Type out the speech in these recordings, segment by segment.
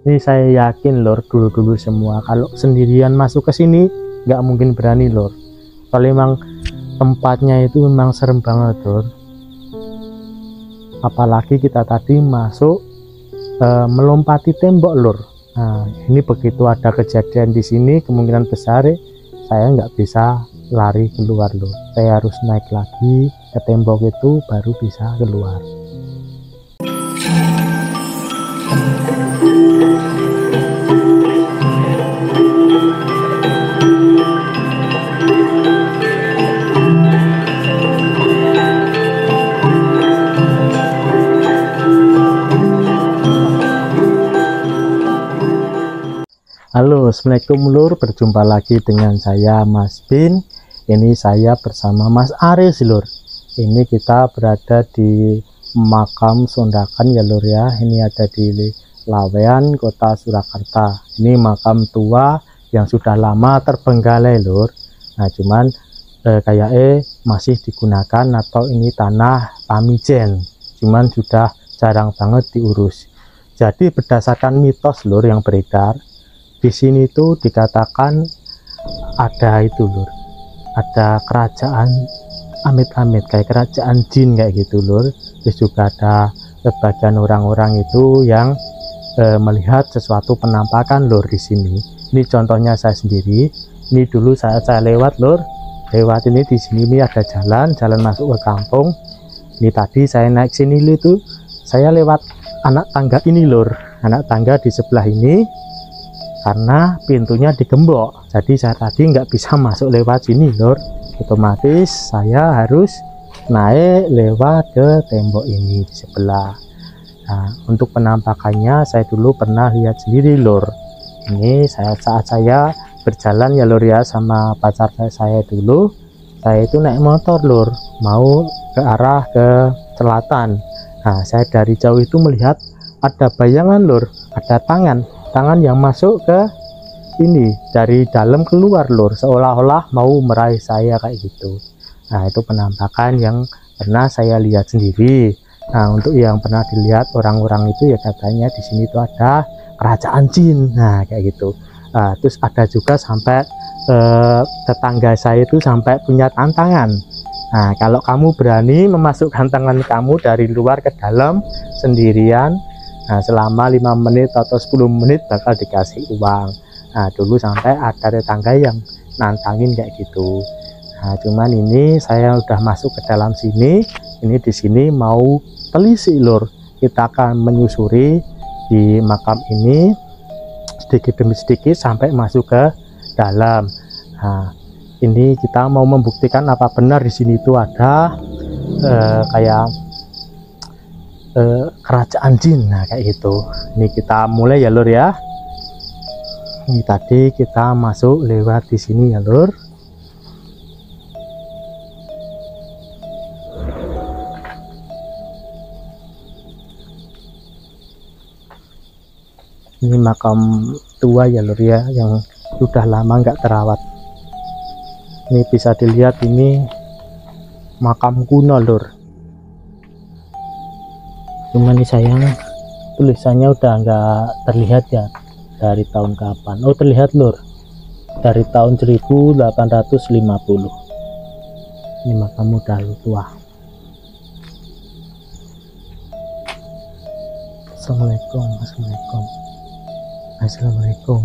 Ini saya yakin lur, dulu semua kalau sendirian masuk ke sini nggak mungkin berani lur. Kalau memang tempatnya itu memang serem banget lur. Apalagi kita tadi masuk melompati tembok lur. Nah, ini begitu ada kejadian di sini, kemungkinan besar saya nggak bisa lari keluar lur. Saya harus naik lagi ke tembok itu baru bisa keluar. Halo, assalamualaikum lur, berjumpa lagi dengan saya Mas Bin. Ini saya bersama Mas Aris lur. Ini kita berada di makam Sondakan ya lur ya. Ini ada di Lawean, Kota Surakarta. Ini makam tua yang sudah lama terbengkalai lur. Nah cuman kayaknya masih digunakan atau ini tanah Pamijen. Cuman sudah jarang banget diurus. Jadi berdasarkan mitos lur yang beredar, di sini tuh dikatakan ada itu lur, ada kerajaan amit-amit kayak kerajaan jin kayak gitu lur. Terus juga ada sebagian orang-orang itu yang melihat sesuatu penampakan lur di sini. Ini contohnya saya sendiri. Ini dulu saya lewat lur, lewat ini di sini ini ada jalan masuk ke kampung. Ini tadi saya naik sini itu saya lewat anak tangga ini lur, anak tangga di sebelah ini. Karena pintunya digembok, jadi saya tadi nggak bisa masuk lewat sini lur. Otomatis saya harus naik lewat ke tembok ini di sebelah. Nah, untuk penampakannya saya dulu pernah lihat sendiri lur. Ini saat saya berjalan ya lur ya sama pacar saya dulu. Saya itu naik motor lur, mau ke arah ke selatan. Nah saya dari jauh itu melihat ada bayangan lur, ada tangan yang masuk ke ini dari dalam keluar lur, seolah-olah mau meraih saya kayak gitu. Nah itu penampakan yang pernah saya lihat sendiri. Nah untuk yang pernah dilihat orang-orang itu ya katanya di sini tuh ada kerajaan jin, nah kayak gitu. Nah, terus ada juga sampai tetangga saya itu sampai punya tantangan. Nah kalau kamu berani memasukkan tangan kamu dari luar ke dalam sendirian, nah selama 5 menit atau 10 menit bakal dikasih uang. Nah dulu sampai ada tetangga yang nantangin kayak gitu. Nah cuman ini saya udah masuk ke dalam sini. Ini di sini mau telisik lur. Kita akan menyusuri di makam ini sedikit demi sedikit sampai masuk ke dalam. Nah ini kita mau membuktikan apa benar di sini itu ada kayak kerajaan jin. Nah kayak gitu. Ini kita mulai ya lur ya. Ini tadi kita masuk lewat di sini ya lur. Ini makam tua ya lur ya, yang sudah lama nggak terawat. Ini bisa dilihat ini makam kuno lur. Cuman ini sayang tulisannya udah nggak terlihat ya dari tahun kapan. Oh terlihat lur, dari tahun 1850. Ini makam udah tua. Assalamualaikum.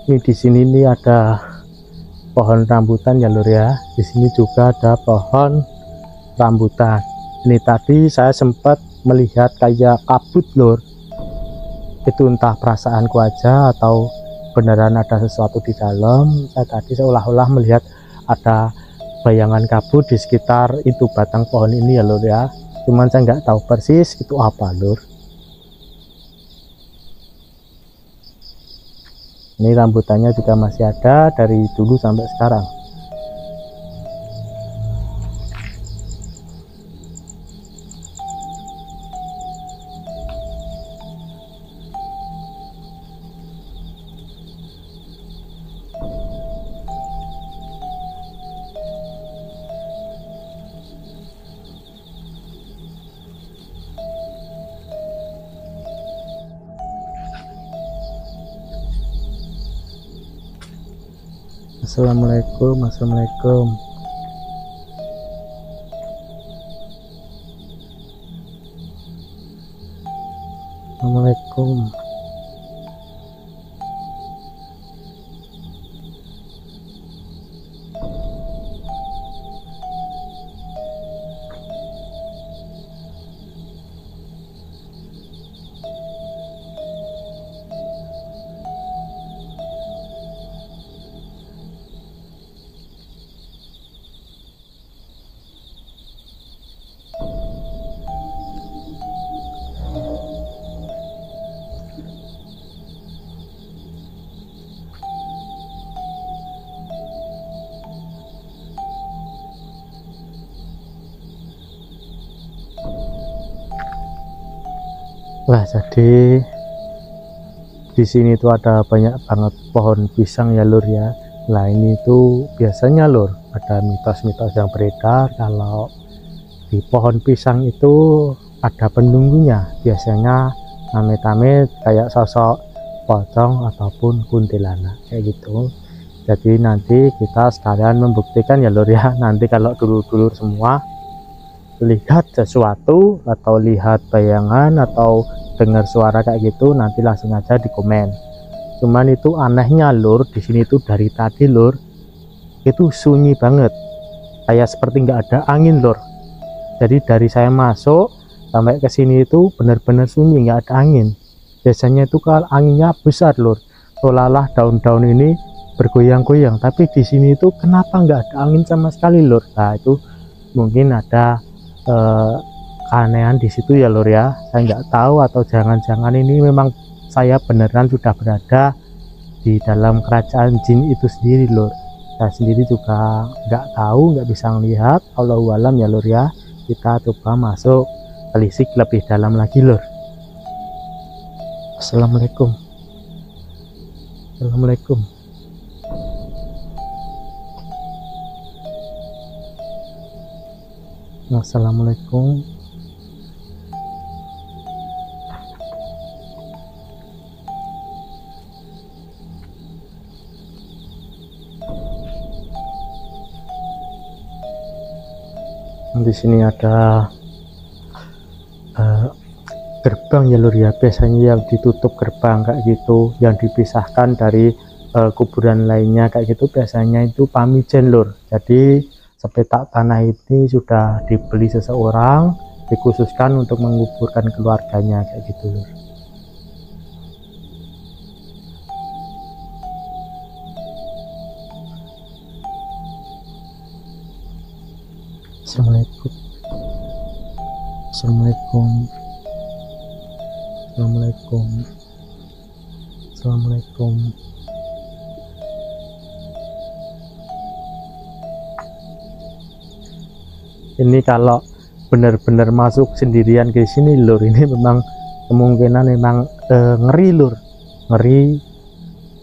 Ini di sini nih ada pohon rambutan ya lur ya. Di sini juga ada pohon rambutan. Ini tadi saya sempat melihat kayak kabut lur. Itu entah perasaanku aja atau beneran ada sesuatu di dalam. Saya tadi seolah-olah melihat ada bayangan kabut di sekitar itu batang pohon ini ya lur ya. Cuman saya nggak tahu persis itu apa lur. Ini rambutannya juga masih ada dari dulu sampai sekarang. Assalamualaikum. Assalamualaikum. Assalamualaikum. Wah, jadi di sini tuh ada banyak banget pohon pisang ya lur ya. Nah ini tuh biasanya lur ada mitos-mitos yang beredar kalau di pohon pisang itu ada penunggunya, biasanya amit-amit kayak sosok pocong ataupun kuntilanak kayak gitu. Jadi nanti kita sekalian membuktikan ya lur ya, nanti kalau dulur-dulur semua lihat sesuatu atau lihat bayangan atau dengar suara kayak gitu, nanti langsung aja di komen. Cuman itu anehnya lur, di sini tuh dari tadi lur itu sunyi banget, kayak seperti nggak ada angin lur. Jadi dari saya masuk sampai ke sini itu benar-benar sunyi, nggak ada angin. Biasanya itu kalau anginnya besar lur, seolah-olah daun-daun ini bergoyang-goyang, tapi di sini itu kenapa nggak ada angin sama sekali lur. Nah itu mungkin ada keanehan di situ ya lur ya, saya nggak tahu, atau jangan-jangan ini memang saya beneran sudah berada di dalam kerajaan jin itu sendiri lur. Saya sendiri juga nggak tahu, nggak bisa melihat, Allahu alam ya lur ya. Kita coba masuk telisik lebih dalam lagi lur. Assalamualaikum. Assalamualaikum. Assalamualaikum. Di sini ada gerbang ya lur ya, biasanya yang ditutup gerbang kayak gitu, yang dipisahkan dari kuburan lainnya kayak gitu, biasanya itu pamijen lur. Jadi sepetak tanah ini sudah dibeli seseorang, dikhususkan untuk menguburkan keluarganya kayak gitu lur. Assalamualaikum. Assalamualaikum. Assalamualaikum. Assalamualaikum. Ini kalau benar-benar masuk sendirian ke sini lur, ini memang kemungkinan memang ngeri lur, ngeri,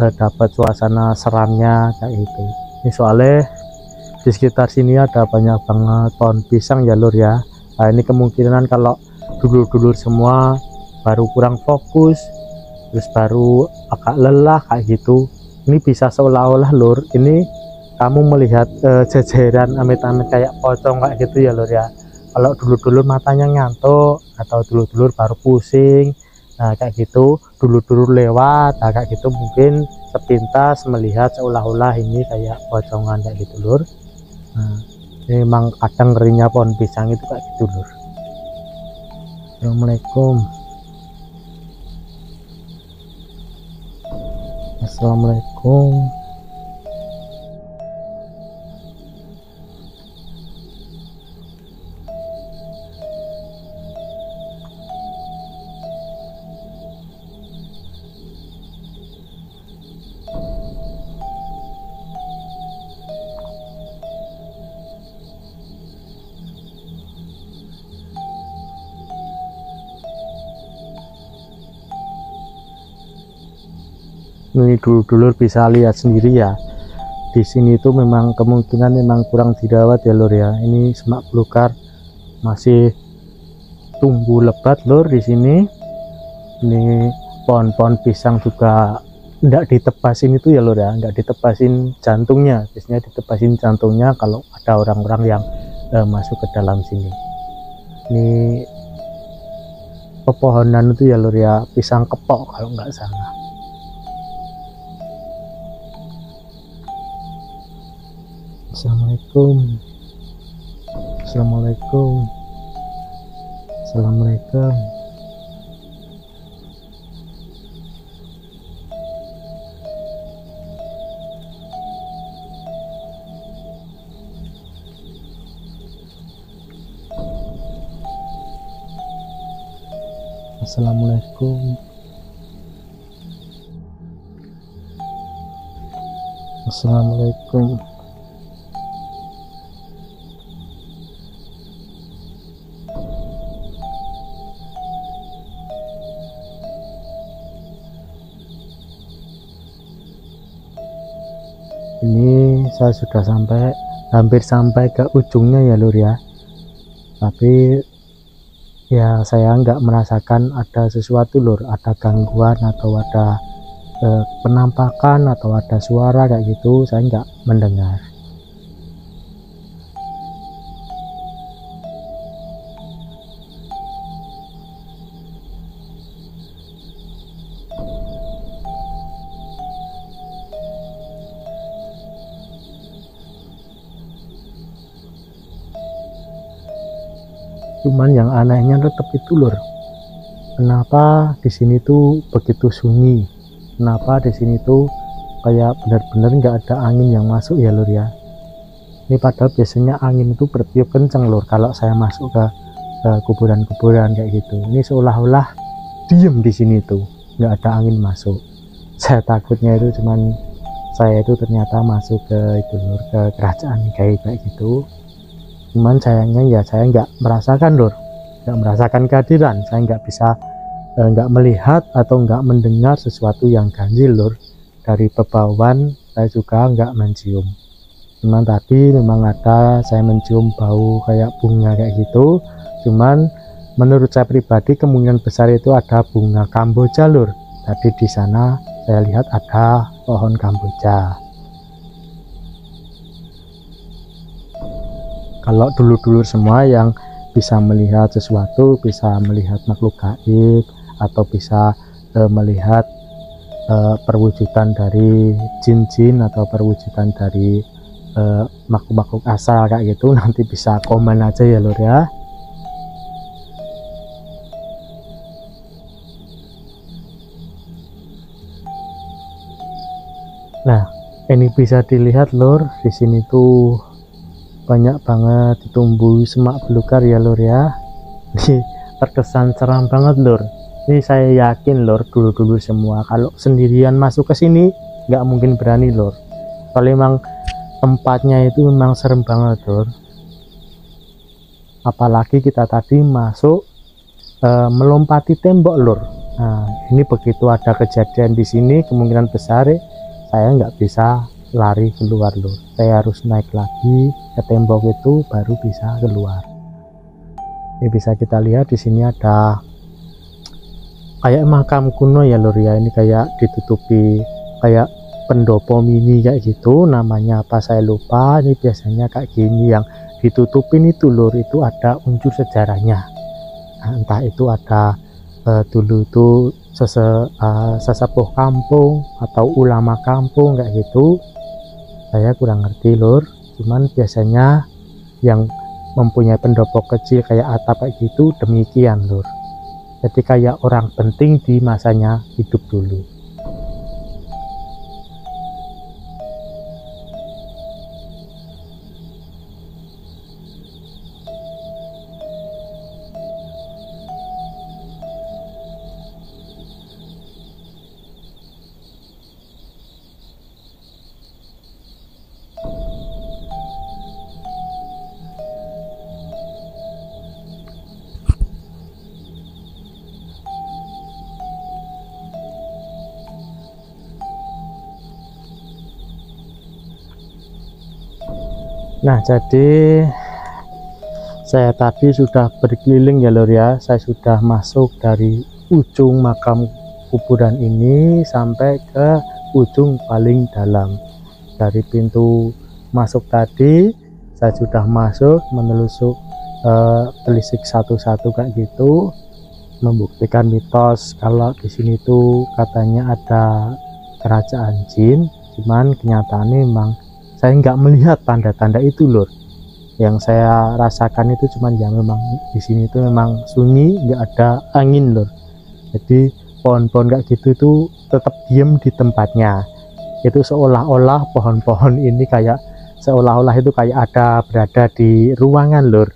dapat suasana seramnya kayak gitu. Ini soalnya di sekitar sini ada banyak banget pohon pisang ya lur ya. Nah ini kemungkinan kalau dulur-dulur semua baru kurang fokus, terus baru agak lelah kayak gitu, ini bisa seolah-olah lur ini kamu melihat jejeran amit-amit kayak pocong kayak gitu ya lur ya. Kalau dulur-dulur matanya ngantuk atau dulur-dulur baru pusing, nah kayak gitu dulur-dulur lewat, nah kayak gitu mungkin sepintas melihat seolah-olah ini kayak pocongan kayak gitu lur. Nah ini memang kadang ngerinya pohon pisang itu kayak gitu lur. Assalamualaikum. Assalamualaikum. Ini dulur-dulur bisa lihat sendiri ya, di sini itu memang kemungkinan memang kurang dirawat ya lur ya. Ini semak belukar masih tumbuh lebat lur di sini. Ini pohon-pohon pisang juga enggak ditebasin itu ya lur ya, enggak ditebasin jantungnya. Biasanya ditebasin jantungnya kalau ada orang-orang yang masuk ke dalam sini. Ini pepohonan itu ya lur ya, pisang kepok kalau nggak salah. Assalamualaikum. Assalamualaikum. Assalamualaikum. Assalamualaikum. Assalamualaikum. Ini saya sudah hampir sampai ke ujungnya ya lur ya, tapi ya saya nggak merasakan ada sesuatu lur, ada gangguan atau ada penampakan atau ada suara kayak gitu, saya nggak mendengar. Cuman yang anehnya tetap itu lur, kenapa di sini tuh begitu sunyi, kenapa di sini tuh kayak benar-benar nggak ada angin yang masuk ya lur ya. Ini padahal biasanya angin itu bertiup kenceng lur kalau saya masuk ke kuburan-kuburan kayak gitu. Ini seolah-olah diem di sini tuh, nggak ada angin masuk. Saya takutnya itu cuman saya itu ternyata masuk ke itu lur, ke kerajaan gaib kayak gitu. Cuman sayangnya ya saya nggak merasakan lur, nggak merasakan kehadiran. Saya nggak bisa nggak melihat atau nggak mendengar sesuatu yang ganjil lur. Dari bebauan saya juga nggak mencium. Cuman tadi memang ada, saya mencium bau kayak bunga kayak gitu. Cuman menurut saya pribadi kemungkinan besar itu ada bunga kamboja lur. Tadi di sana saya lihat ada pohon kamboja. Kalau dulur-dulur semua yang bisa melihat sesuatu, bisa melihat makhluk gaib atau bisa melihat perwujudan dari jin-jin atau perwujudan dari makhluk-makhluk asal kayak gitu, nanti bisa komen aja ya lur ya. Nah, ini bisa dilihat lur, di sini tuh banyak banget ditumbuhi semak belukar ya lur ya. Ini terkesan seram banget lur. Ini saya yakin lur, dulu-dulu semua kalau sendirian masuk ke sini nggak mungkin berani lur. Kalau memang tempatnya itu memang serem banget lur. Apalagi kita tadi masuk melompati tembok lur. Nah, ini begitu ada kejadian di sini, kemungkinan besar saya nggak bisa lari keluar lur. Saya harus naik lagi ke tembok itu baru bisa keluar. Ini bisa kita lihat di sini ada kayak makam kuno ya lur ya. Ini kayak ditutupi kayak pendopo mini kayak gitu, namanya apa saya lupa. Ini biasanya kayak gini yang ditutupin itu lur, itu ada unsur sejarahnya. Nah, entah itu ada dulu itu sesepuh kampung atau ulama kampung kayak gitu, saya kurang ngerti lur. Cuman biasanya yang mempunyai pendopo kecil kayak atap kayak gitu demikian lur. Jadi kayak orang penting di masanya hidup dulu. Nah, jadi saya tadi sudah berkeliling ya lur ya. Saya sudah masuk dari ujung makam kuburan ini sampai ke ujung paling dalam. Dari pintu masuk tadi saya sudah masuk menelusuk telisik satu-satu kayak gitu, membuktikan mitos kalau di sini tuh katanya ada kerajaan jin. Cuman kenyataannya memang saya nggak melihat tanda-tanda itu lur. Yang saya rasakan itu cuman ya memang di sini tuh memang sunyi, nggak ada angin lur. Jadi pohon-pohon kayak gitu tuh tetap diem di tempatnya. Itu seolah-olah pohon-pohon ini kayak seolah-olah itu kayak ada berada di ruangan lur.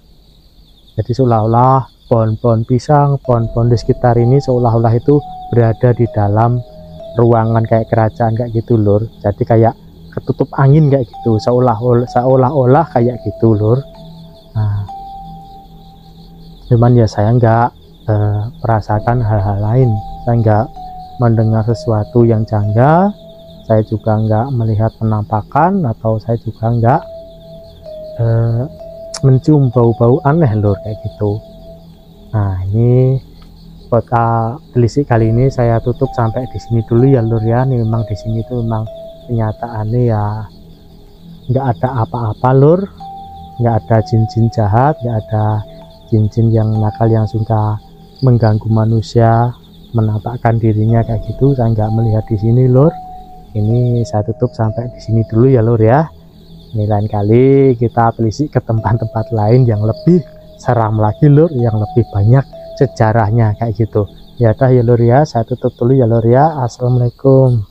Jadi seolah-olah pohon-pohon pisang, pohon-pohon di sekitar ini seolah-olah itu berada di dalam ruangan kayak kerajaan kayak gitu lur. Jadi kayak ketutup angin kayak gitu, seolah-olah kayak gitu lur. Nah, cuman ya saya nggak merasakan hal-hal lain, saya nggak mendengar sesuatu yang janggal, saya juga nggak melihat penampakan, atau saya juga nggak mencium bau-bau aneh lur kayak gitu. Nah, ini kota telisik kali ini saya tutup sampai di sini dulu ya lur ya. Ini memang di sini tuh memang kenyataannya ya nggak ada apa-apa lur, nggak ada jin-jin jahat, nggak ada jin-jin yang nakal yang suka mengganggu manusia, menampakkan dirinya kayak gitu. Saya nggak melihat di sini lur. Ini saya tutup sampai di sini dulu ya lur ya. Ini lain kali kita telisik ke tempat-tempat lain yang lebih seram lagi lur, yang lebih banyak sejarahnya kayak gitu. Ya dah ya lur ya, saya tutup dulu ya lur ya. Assalamualaikum.